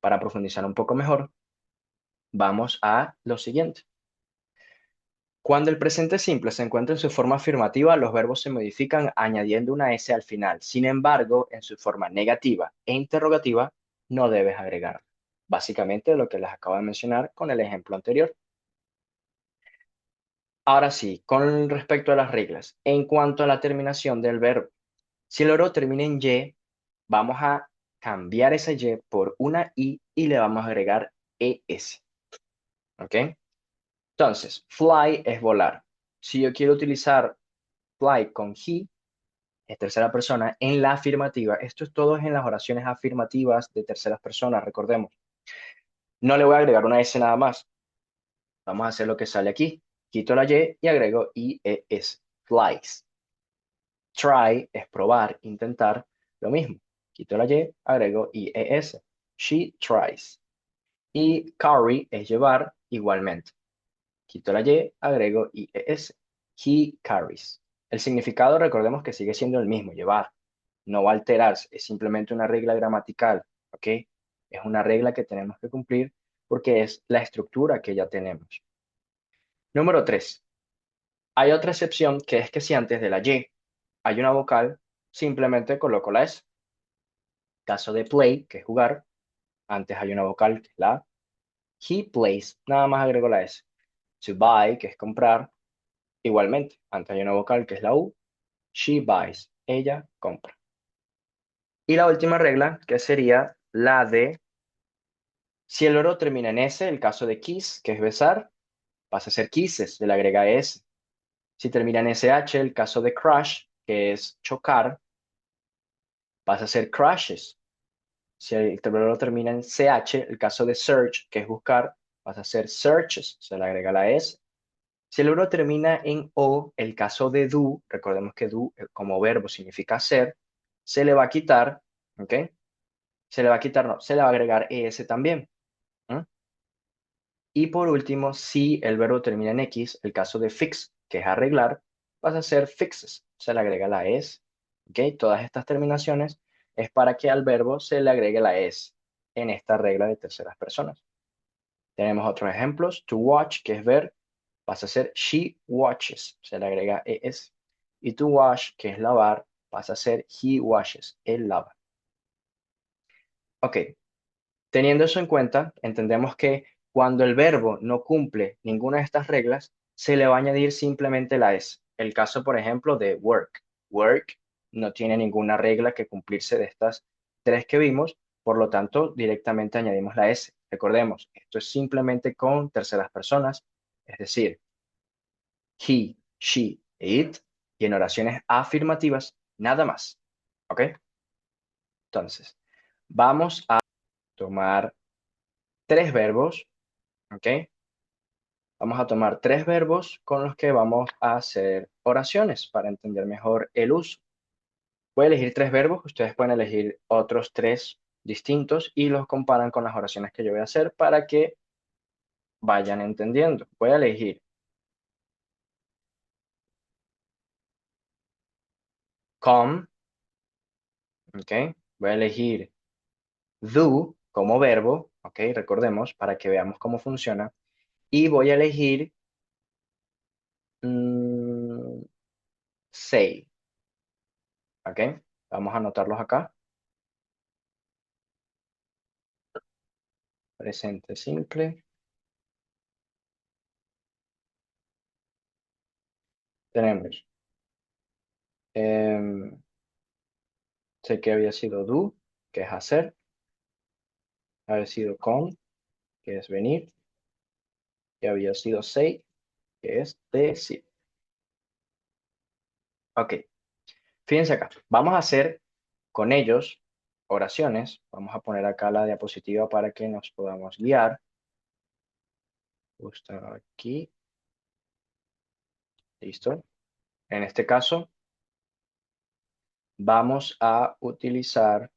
Para profundizar un poco mejor, vamos a lo siguiente. Cuando el presente simple se encuentra en su forma afirmativa, los verbos se modifican añadiendo una S al final. Sin embargo, en su forma negativa e interrogativa, no debes agregar. Básicamente lo que les acabo de mencionar con el ejemplo anterior. Ahora sí, con respecto a las reglas, en cuanto a la terminación del verbo, si el verbo termina en Y, vamos a cambiar esa Y por una I y le vamos a agregar ES. ¿Ok? Entonces, fly es volar. Si yo quiero utilizar fly con he, es tercera persona, en la afirmativa, esto es todo en las oraciones afirmativas de terceras personas, recordemos. No le voy a agregar una S nada más. Vamos a hacer lo que sale aquí. Quito la Y agrego IES, flies. Try es probar, intentar, lo mismo. Quito la Y, agrego IES, she tries. Y carry es llevar, igualmente. Quito la Y, agrego IES, he carries. El significado, recordemos que sigue siendo el mismo, llevar. No va a alterarse, es simplemente una regla gramatical, ¿ok? Es una regla que tenemos que cumplir porque es la estructura que ya tenemos. Número 3. Hay otra excepción que es que si antes de la Y hay una vocal, simplemente coloco la S. Caso de play, que es jugar, antes hay una vocal que es la A. He plays, nada más agrego la S. To buy, que es comprar, igualmente, antes hay una vocal que es la U. She buys, ella compra. Y la última regla, que sería la de si el verbo termina en S, el caso de kiss, que es besar, pasa a ser kisses, se le agrega S. Si termina en SH, el caso de crash, que es chocar, pasa a ser crashes. Si el verbo termina en CH, el caso de search, que es buscar, pasa a ser searches, se le agrega la S. Si el verbo termina en O, el caso de do, recordemos que do como verbo significa hacer, se le va a quitar, ¿ok? Se le va a quitar, no, se le va a agregar ES también. Y por último, si el verbo termina en X, el caso de fix, que es arreglar, pasa a ser fixes, se le agrega la S. ¿Ok? Todas estas terminaciones es para que al verbo se le agregue la S en esta regla de terceras personas. Tenemos otros ejemplos. To watch, que es ver, pasa a ser she watches, se le agrega ES. Y to wash, que es lavar, pasa a ser he washes, él lava. Ok, teniendo eso en cuenta, entendemos que cuando el verbo no cumple ninguna de estas reglas, se le va a añadir simplemente la S. El caso, por ejemplo, de work. Work no tiene ninguna regla que cumplirse de estas tres que vimos, por lo tanto, directamente añadimos la S. Recordemos, esto es simplemente con terceras personas, es decir, he, she, it, y en oraciones afirmativas, nada más. ¿Ok? Entonces, vamos a tomar tres verbos, ¿ok? Vamos a tomar tres verbos con los que vamos a hacer oraciones para entender mejor el uso. Voy a elegir tres verbos, ustedes pueden elegir otros tres distintos y los comparan con las oraciones que yo voy a hacer para que vayan entendiendo. Voy a elegir come, ¿ok? Voy a elegir do como verbo, ¿ok? Recordemos para que veamos cómo funciona. Y voy a elegir mm, say, ¿ok? Vamos a anotarlos acá. Presente simple. Tenemos, em, sé que había sido do, que es hacer, había sido come, que es venir, y había sido say, que es decir. Ok, fíjense acá, vamos a hacer con ellos oraciones. Vamos a poner acá la diapositiva para que nos podamos guiar. Justo aquí, listo. En este caso, vamos a utilizar,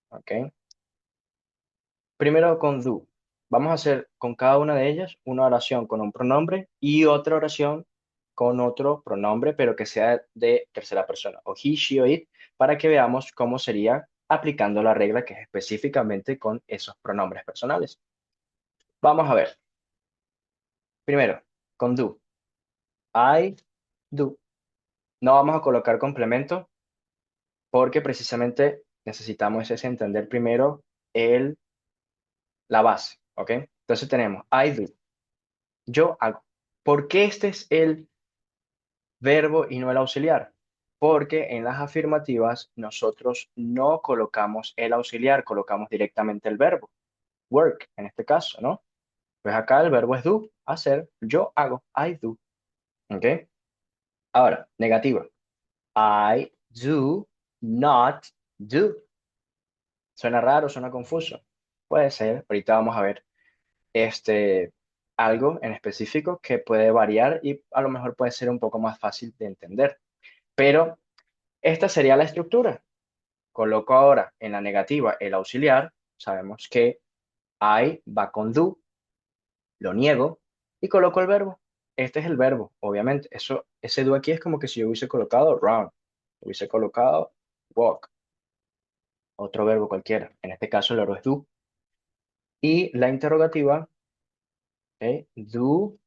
ok, primero con do. Vamos a hacer con cada una de ellas una oración con un pronombre y otra oración con otro pronombre, pero que sea de tercera persona, o he, she o it, para que veamos cómo sería aplicando la regla que es específicamente con esos pronombres personales. Vamos a ver. Primero, con do. I do. No vamos a colocar complemento porque precisamente necesitamos es entender primero la base, ¿ok? Entonces tenemos I do. Yo hago. ¿Por qué este es el verbo y no el auxiliar? Porque en las afirmativas nosotros no colocamos el auxiliar, colocamos directamente el verbo, work en este caso, ¿no? Pues acá el verbo es do, hacer, yo hago, I do, ¿ok? Ahora, negativa. I do not do. ¿Suena raro, suena confuso? Puede ser, ahorita vamos a ver este, algo en específico que puede variar y a lo mejor puede ser un poco más fácil de entender. Pero esta sería la estructura. Coloco ahora en la negativa el auxiliar. Sabemos que I va con do, lo niego y coloco el verbo. Este es el verbo, obviamente. Ese do aquí es como que si yo hubiese colocado run, hubiese colocado walk, otro verbo cualquiera. En este caso el verbo es do. Y la interrogativa, ¿ok? Do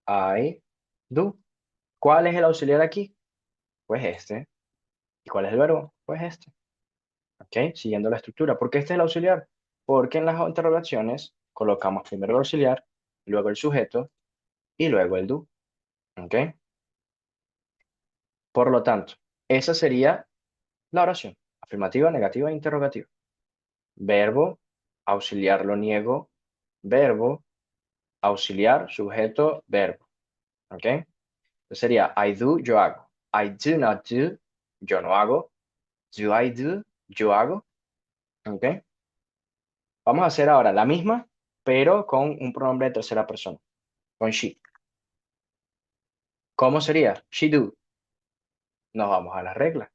I do? ¿Cuál es el auxiliar aquí? Pues este. ¿Y cuál es el verbo? Pues este. ¿Ok? Siguiendo la estructura. ¿Por qué este es el auxiliar? Porque en las interrogaciones colocamos primero el auxiliar, luego el sujeto y luego el do. ¿Ok? Por lo tanto, esa sería la oración. Afirmativa, negativa e interrogativa. Verbo, auxiliar lo niego, verbo, auxiliar, sujeto, verbo. ¿Ok? Entonces sería I do, yo hago. I do not do, yo no hago. Do I do, yo hago. ¿Ok? Vamos a hacer ahora la misma, pero con un pronombre de tercera persona, con she. ¿Cómo sería? She do. Nos vamos a la regla.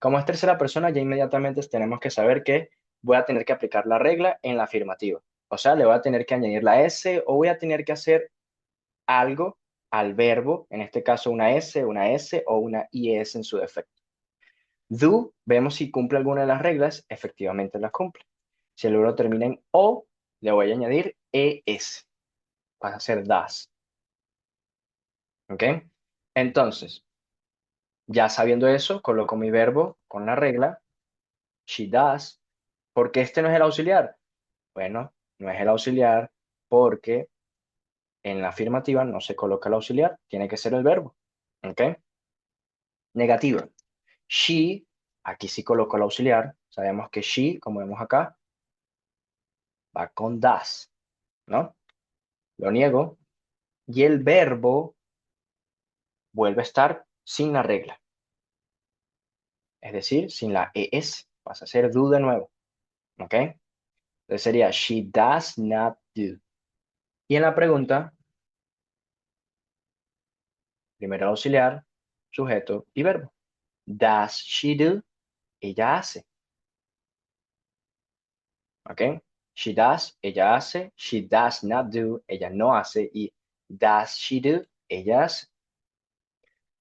Como es tercera persona, ya inmediatamente tenemos que saber que voy a tener que aplicar la regla en la afirmativa. O sea, le voy a tener que añadir la S o voy a tener que hacer algo al verbo, en este caso una S o una IS en su defecto. Do, vemos si cumple alguna de las reglas, efectivamente las cumple. Si el verbo termina en O, le voy a añadir ES, para hacer das. ¿Ok? Entonces, ya sabiendo eso, coloco mi verbo con la regla, she does. ¿Por qué este no es el auxiliar? Bueno, no es el auxiliar porque en la afirmativa no se coloca el auxiliar, tiene que ser el verbo. ¿Ok? Negativa. She, aquí sí coloco el auxiliar. Sabemos que she, como vemos acá, va con das, ¿no? Lo niego. Y el verbo vuelve a estar sin la regla, es decir, sin la ES. Pasa a ser do de nuevo. ¿Ok? Entonces sería she does not do. Y en la pregunta, primero auxiliar, sujeto y verbo. Does she do? Ella hace. ¿Ok? She does, ella hace. She does not do, ella no hace. Y does she do? Ella hace.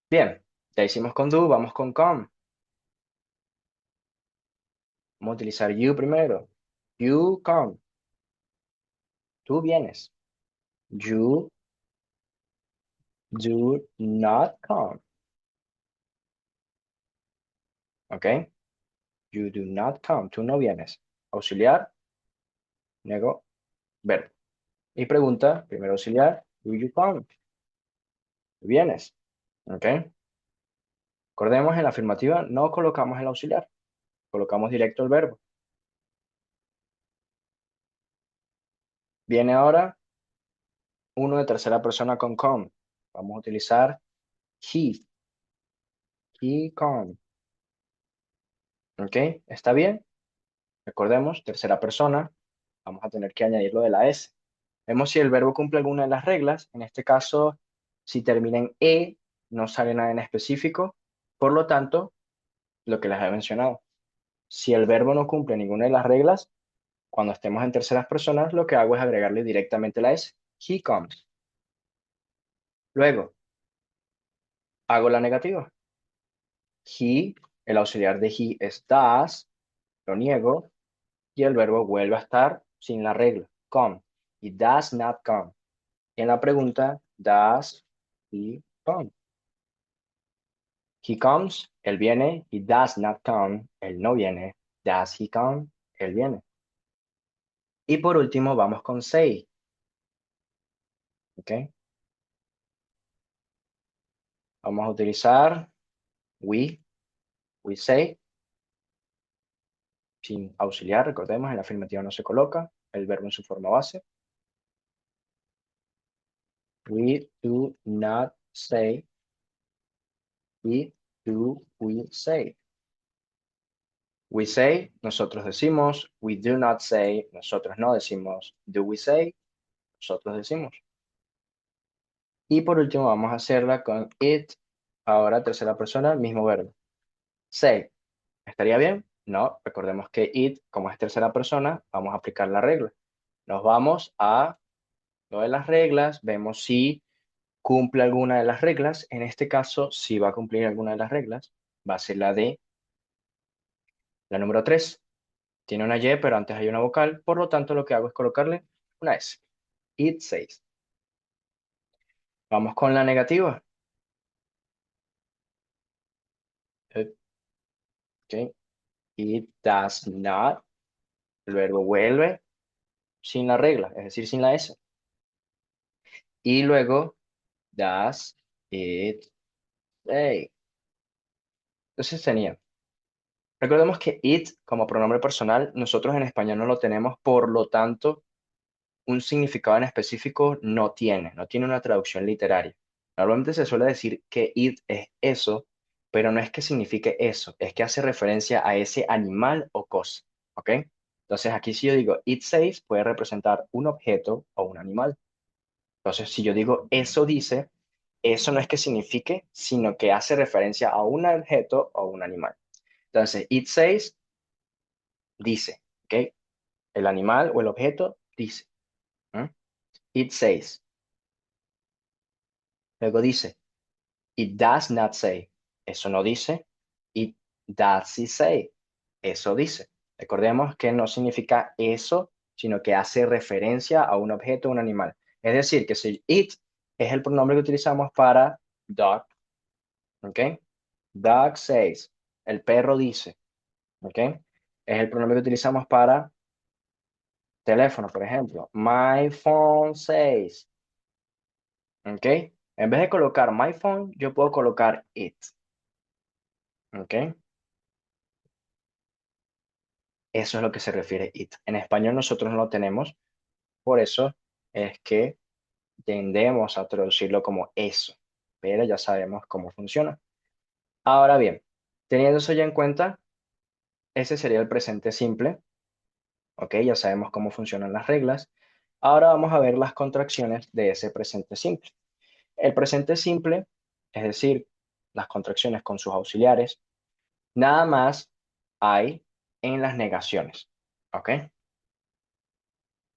Bien, ya hicimos con do, vamos con come. Vamos a utilizar you primero. You come. Tú vienes. You do not come. ¿Ok? You do not come. Tú no vienes. Auxiliar, nego, verbo. Y pregunta, primero auxiliar, do you come? ¿Tú vienes? ¿Ok? Recordemos, en la afirmativa no colocamos el auxiliar, colocamos directo el verbo. Viene ahora uno de tercera persona con come. Vamos a utilizar he. He come. ¿Ok? ¿Está bien? Recordemos, tercera persona. Vamos a tener que añadirlo de la S. Vemos si el verbo cumple alguna de las reglas. En este caso, si termina en E, no sale nada en específico. Por lo tanto, lo que les he mencionado. Si el verbo no cumple ninguna de las reglas, cuando estemos en terceras personas, lo que hago es agregarle directamente la S. He comes. Luego, hago la negativa. He, el auxiliar de he es does. lo niego y el verbo vuelve a estar sin la regla, come. It does not come. Y en la pregunta, does he come? He comes, él viene. He does not come, él no viene. Does he come? Él viene. Y por último, vamos con say. ¿Ok? Vamos a utilizar we say, sin auxiliar, recordemos, el afirmativo no se coloca, el verbo en su forma base. We do not say, we do, we say. We say, nosotros decimos. We do not say, nosotros no decimos. Do we say, nosotros decimos. Y por último vamos a hacerla con it. Ahora tercera persona, mismo verbo. Say. ¿Estaría bien? No. Recordemos que it, como es tercera persona, vamos a aplicar la regla. Nos vamos a lo de las reglas, vemos si cumple alguna de las reglas. En este caso, si va a cumplir alguna de las reglas, va a ser la de la número 3. Tiene una Y, pero antes hay una vocal, por lo tanto lo que hago es colocarle una S. It says. Vamos con la negativa. Ok. It does not. El verbo vuelve sin la regla, es decir, sin la S. Y luego, does it say. Entonces tenía. Recordemos que it como pronombre personal, nosotros en español no lo tenemos, por lo tanto, un significado en específico no tiene una traducción literaria. Normalmente se suele decir que it es eso, pero no es que signifique eso, es que hace referencia a ese animal o cosa, ¿ok? Entonces aquí si yo digo it says, puede representar un objeto o un animal. Entonces si yo digo eso dice, eso no es que signifique, sino que hace referencia a un objeto o un animal. Entonces it says dice, ¿ok? El animal o el objeto dice. ¿M? It says. Luego dice, it does not say. Eso no dice. It does it say. Eso dice. Recordemos que no significa eso, sino que hace referencia a un objeto o un animal. Es decir, que si it es el pronombre que utilizamos para dog, ¿ok? Dog says. El perro dice, ¿ok? Es el pronombre que utilizamos para teléfono, por ejemplo. My phone says, ¿ok? En vez de colocar my phone, yo puedo colocar it, ¿ok? Eso es lo que se refiere it. En español nosotros no lo tenemos, por eso es que tendemos a traducirlo como eso, pero ya sabemos cómo funciona. Ahora bien, teniendo eso ya en cuenta, ese sería el presente simple, ¿ok? Ya sabemos cómo funcionan las reglas. Ahora vamos a ver las contracciones de ese presente simple. El presente simple, es decir, las contracciones con sus auxiliares, nada más hay en las negaciones, ¿ok?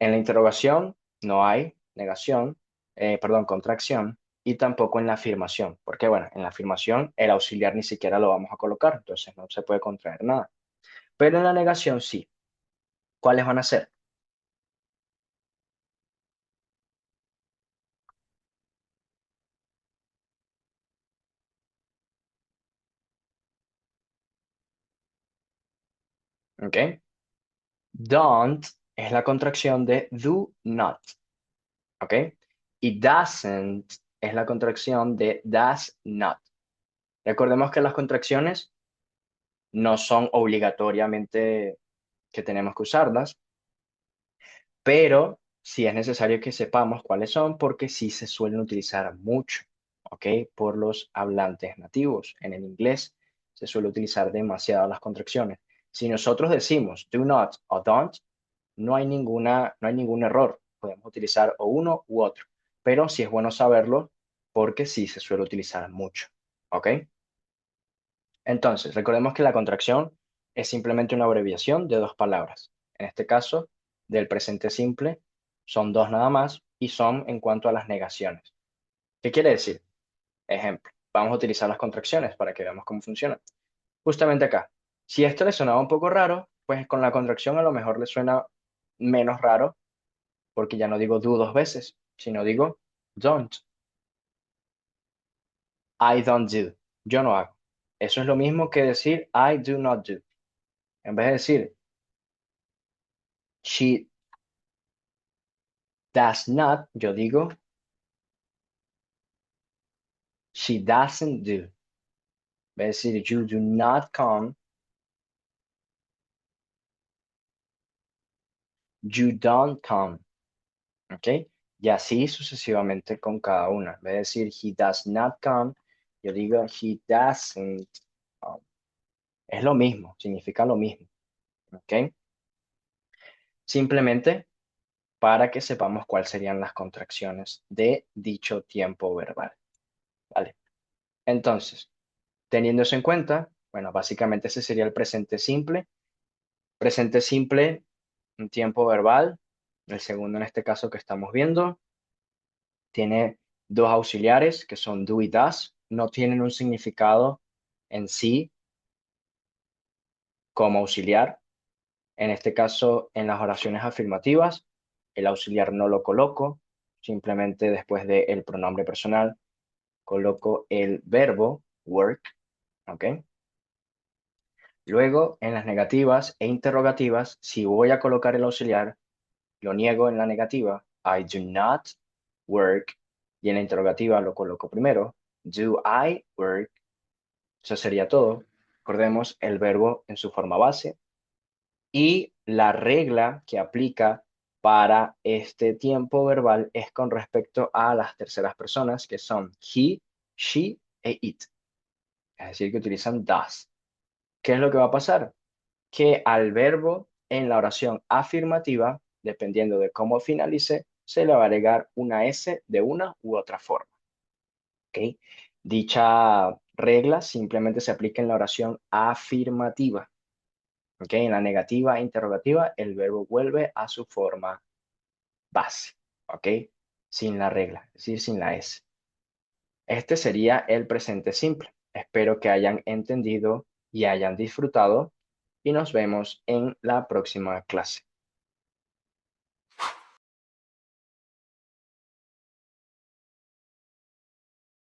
En la interrogación no hay negación, perdón, contracción, y tampoco en la afirmación, porque bueno, en la afirmación el auxiliar ni siquiera lo vamos a colocar, entonces no se puede contraer nada. Pero en la negación sí. ¿Cuáles van a ser? ¿Ok? Don't es la contracción de do not, ¿ok? Y doesn't es la contracción de does not. Recordemos que las contracciones no son obligatoriamente que tenemos que usarlas, pero sí es necesario que sepamos cuáles son porque sí se suelen utilizar mucho, ¿ok? Por los hablantes nativos. En el inglés se suele utilizar demasiado las contracciones. Si nosotros decimos do not o don't, no hay ningún error. Podemos utilizar o uno u otro, pero sí es bueno saberlo porque sí se suele utilizar mucho, ¿ok? Entonces, recordemos que la contracción es simplemente una abreviación de dos palabras. En este caso, del presente simple, son dos nada más y son en cuanto a las negaciones. ¿Qué quiere decir? Ejemplo, vamos a utilizar las contracciones para que veamos cómo funciona. Justamente acá. Si esto le sonaba un poco raro, pues con la contracción a lo mejor le suena menos raro, porque ya no digo do dos veces, sino digo don't. I don't do. Yo no hago. Eso es lo mismo que decir I do not do. En vez de decir she does not, yo digo she doesn't do. En vez de decir you do not come, you don't come. ¿Ok? Y así sucesivamente con cada una. En vez de decir he does not come, yo digo he doesn't come. Es lo mismo, significa lo mismo. ¿Ok? Simplemente para que sepamos cuáles serían las contracciones de dicho tiempo verbal. ¿Vale? Entonces, teniendo eso en cuenta, bueno, básicamente ese sería el presente simple. Presente simple, un tiempo verbal. El segundo en este caso que estamos viendo tiene dos auxiliares que son do y does. No tienen un significado en sí como auxiliar. En este caso, en las oraciones afirmativas, el auxiliar no lo coloco, simplemente después del pronombre personal coloco el verbo work, ¿ok? Luego, en las negativas e interrogativas, si voy a colocar el auxiliar, lo niego en la negativa, I do not work, y en la interrogativa lo coloco primero, do I work. Eso sería todo. Recordemos el verbo en su forma base y la regla que aplica para este tiempo verbal es con respecto a las terceras personas que son he, she e it. Es decir, que utilizan does. ¿Qué es lo que va a pasar? Que al verbo en la oración afirmativa, dependiendo de cómo finalice, se le va a agregar una S de una u otra forma. ¿Ok? Dicha regla simplemente se aplica en la oración afirmativa. ¿Ok? En la negativa e interrogativa, el verbo vuelve a su forma base. ¿Ok? Sin la regla, es decir, sin la S. Este sería el presente simple. Espero que hayan entendido y hayan disfrutado y nos vemos en la próxima clase.